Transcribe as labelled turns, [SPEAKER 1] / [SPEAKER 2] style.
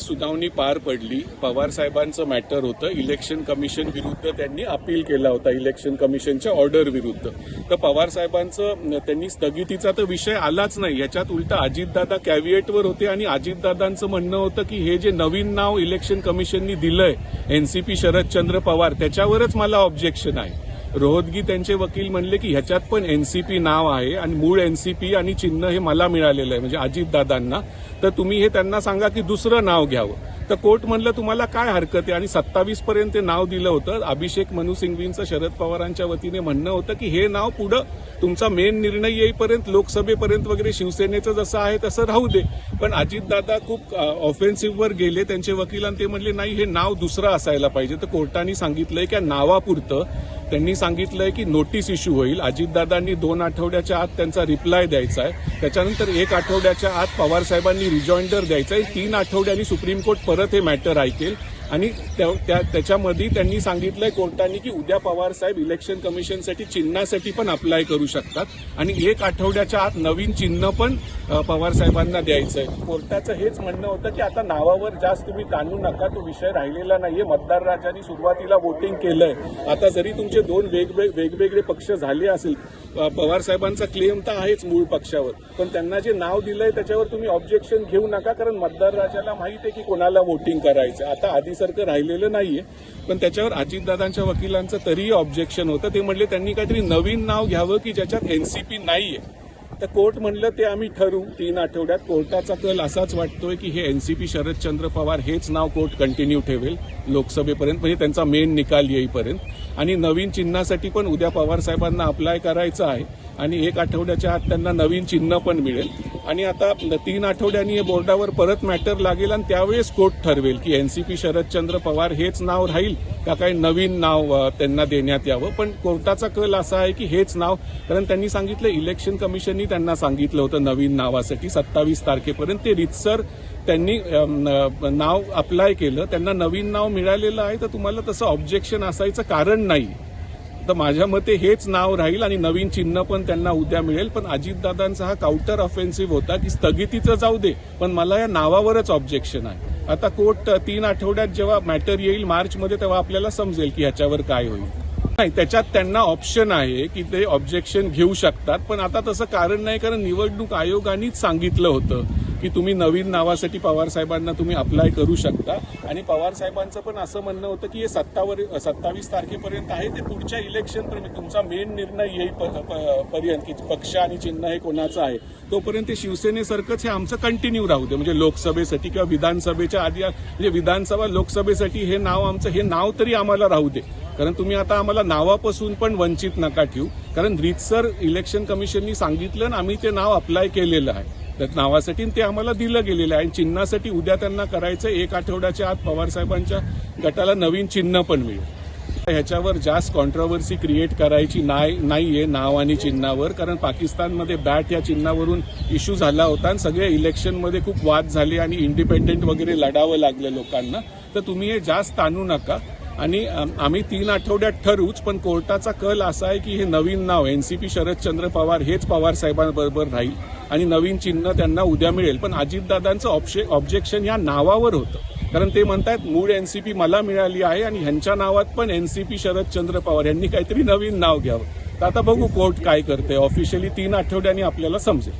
[SPEAKER 1] सुनावणी पार पडली. पवार साहेबांचं मॅटर होतं. इलेक्शन कमिशन विरुद्ध त्यांनी अपील केला होता, इलेक्शन कमिशनच्या ऑर्डर विरुद्ध. तर पवार साहेबांचं त्यांनी स्थगितीचा तर विषय आलाच नाही. ह्याच्यात उलटा अजितदादा कॅव्हिएटवर होते आणि अजितदादांचं म्हणणं होतं की हे जे नवीन नाव इलेक्शन कमिशननी दिलंय एनसीपी शरदचंद्र पवार, त्याच्यावरच मला ऑब्जेक्शन आहे. रोहतगी त्यांचे वकील म्हणले की ह्याच्यात पण एनसीपी नाव आहे आणि मूळ एनसीपी आणि चिन्ह हे मला मिळालेलं आहे, म्हणजे अजितदादांना. तर तुम्ही हे त्यांना सांगा की दुसरं नाव घ्यावं. तर कोर्ट म्हणलं तुम्हाला काय हरकत आहे, आणि 27 पर्यंत ते नाव दिलं होतं. अभिषेक मनु सिंघवींचं शरद पवारांच्या वतीने म्हणणं होतं की हे नाव पुढं तुमचा मेन निर्णय येईपर्यंत लोकसभेपर्यंत वगैरे शिवसेनेचं जसं आहे तसं राहू दे. पण अजितदादा खूप ऑफेन्सिव्हवर गेले. त्यांचे वकील आणि ते म्हणले नाही, हे नाव दुसरं असायला पाहिजे. तर कोर्टाने सांगितलंय की नावापुरतं त्यांनी सांगितलंय की नोटीस इश्यू होईल. अजितदादांनी 2 आठवड्याच्या आत त्यांचा रिप्लाय द्यायचा आहे. त्याच्यानंतर 1 आठवड्याच्या आत पवार साहेबांनी रिजॉइंडर द्यायचा आहे. 3 आठवड्यांनी सुप्रीम कोर्ट परत हे मॅटर ऐकेल. आणि त्याच्यामध्ये त्यांनी सांगितलंय कोर्टाने की उद्या पवार साहेब इलेक्शन कमिशनसाठी चिन्हासाठी पण अप्लाय करू शकतात आणि 1 आठवड्याच्या आत नवीन चिन्ह पण पवार साहेबांना द्यायचंय. कोर्टाचं हेच म्हणणं होतं की आता नावावर जास्त तुम्ही ताणू नका, तो विषय राहिलेला नाहीये. मतदार राजांनी सुरुवातीला वोटिंग केलंय. आता जरी तुमचे 2 वेगवेगळे पक्ष झाले असेल, पवार साहेबांचा क्लेम तर आहेच मूळ पक्षावर, पण त्यांना जे नाव दिलंय त्याच्यावर तुम्ही ऑब्जेक्शन घेऊ नका, कारण मतदार राजाला माहिती आहे की कोणाला वोटिंग करायचं. आता आधीसारखं राहिलेलं नाहीये. पण त्याच्यावर अजितदादांच्या वकिलांचं तरीही ऑब्जेक्शन होतं. ते म्हणले त्यांनी काहीतरी नवीन नाव घ्यावं की ज्याच्यात एनसीपी नाहीये. तर कोर्ट म्हणलं ते आम्ही ठरवू 3 आठवड्यात. कोर्टाचा कल असाच वाटतोय की हे एनसीपी शरदचंद्र पवार हेच नाव कोर्ट कंटिन्यू ठेवेल लोकसभेपर्यंत, म्हणजे त्यांचा मेन निकाल येईपर्यंत. आणि नवीन चिन्हासाठी पण उद्या पवार साहेबांना अप्लाय करायचं आहे आणि 1 आठवड्याच्या आत त्यांना नवीन चिन्ह पण मिळेल. आणि आता 3 आठवड्यांनी हे बोर्डावर परत मॅटर लागेल आणि त्यावेळेस कोर्ट ठरवेल की एनसीपी शरदचंद्र पवार हेच नाव राहील का काही नवीन नाव त्यांना देण्यात यावं. पण कोर्टाचा कल असा आहे की हेच नाव, कारण त्यांनी सांगितलं इलेक्शन कमिशननी त्यांना सांगितलं होतं नवीन नावासाठी 27 तारखेपर्यंत. ते रितसर त्यांनी नाव अप्लाय केलं, त्यांना नवीन नाव मिळालेलं आहे. तर तुम्हाला तसं ऑब्जेक्शन असायचं कारण नाही. तर माझ्या मते हेच नाव राहील आणि नवीन चिन्ह पण त्यांना उद्या मिळेल. पण अजितदादांचा हा काउंटर ऑफेन्सिव्ह होता की स्थगितीचं जाऊ दे, पण मला या नावावरच ऑब्जेक्शन आहे. आता कोर्ट 3 आठवड्यात जेव्हा मॅटर येईल मार्चमध्ये, तेव्हा आपल्याला समजेल की ह्याच्यावर काय होईल. नाही, त्याच्यात त्यांना ऑप्शन आहे की ते ऑब्जेक्शन घेऊ शकतात. पण आता तसं कारण नाही, कारण निवडणूक आयोगानेच सांगितलं होतं की तुम्ही नवीन नावासाठी पवार साहेबांना तुम्ही अप्लाय करू शकता. आणि पवार साहेबांचं पण असं म्हणणं होतं की हे 27 तारखेपर्यंत आहे, ते पुढच्या इलेक्शनपर्यंत तुमचा मेन निर्णय येईपर्यंत की पक्ष आणि चिन्ह हे कोणाचं आहे तोपर्यंत शिवसेनेसारखंच हे आमचं कंटिन्यू राहू दे. म्हणजे लोकसभेसाठी किंवा विधानसभेच्या आधी, म्हणजे विधानसभा लोकसभेसाठी हे नाव आमचं, हे नाव तरी आम्हाला राहू दे. कारण तुम्ही आता आम्हाला नावापासून पण वंचित नका ठेवू, कारण रीतसर इलेक्शन कमिशननी सांगितलं ना, आम्ही ते नाव अप्लाय केलेलं आहे. तर नावासाठी ते आम्हाला दिलं गेलेलं आहे. आणि चिन्हासाठी उद्या त्यांना करायचं 1 आठवड्याच्या आत पवार साहेबांच्या गटाला नवीन चिन्ह पण मिळेल. ह्याच्यावर जास्त कॉन्ट्रोवर्सी क्रिएट करायची नाहीये नाव आणि चिन्हावर, कारण पाकिस्तानमध्ये बॅट या चिन्हावरून इश्यू झाला होता आणि सगळे इलेक्शनमध्ये खूप वाद झाले आणि इंडिपेंडेंट वगैरे लढावं लागलं लोकांना. तर तुम्ही हे जास्त आणू नका. आणि आम्ही 3 आठवड्यात ठरवूच, पण कोर्टाचा कल असा आहे की हे नवीन नाव एनसीपी शरदचंद्र पवार हेच पवार साहेबांबरोबर राहील आणि नवीन चिन्ह त्यांना उद्या मिळेल. पण अजितदादांचं ऑब्जेक्शन या नावावर होतं, कारण ते म्हणतायत मूळ एनसीपी मला मिळाली आहे आणि ह्यांच्या नावात पण एनसीपी शरदचंद्र पवार यांनी काहीतरी नवीन नाव घ्यावं. तर आता बघू कोर्ट काय करते. ऑफिशियली 3 आठवड्यांनी आपल्याला समजेल.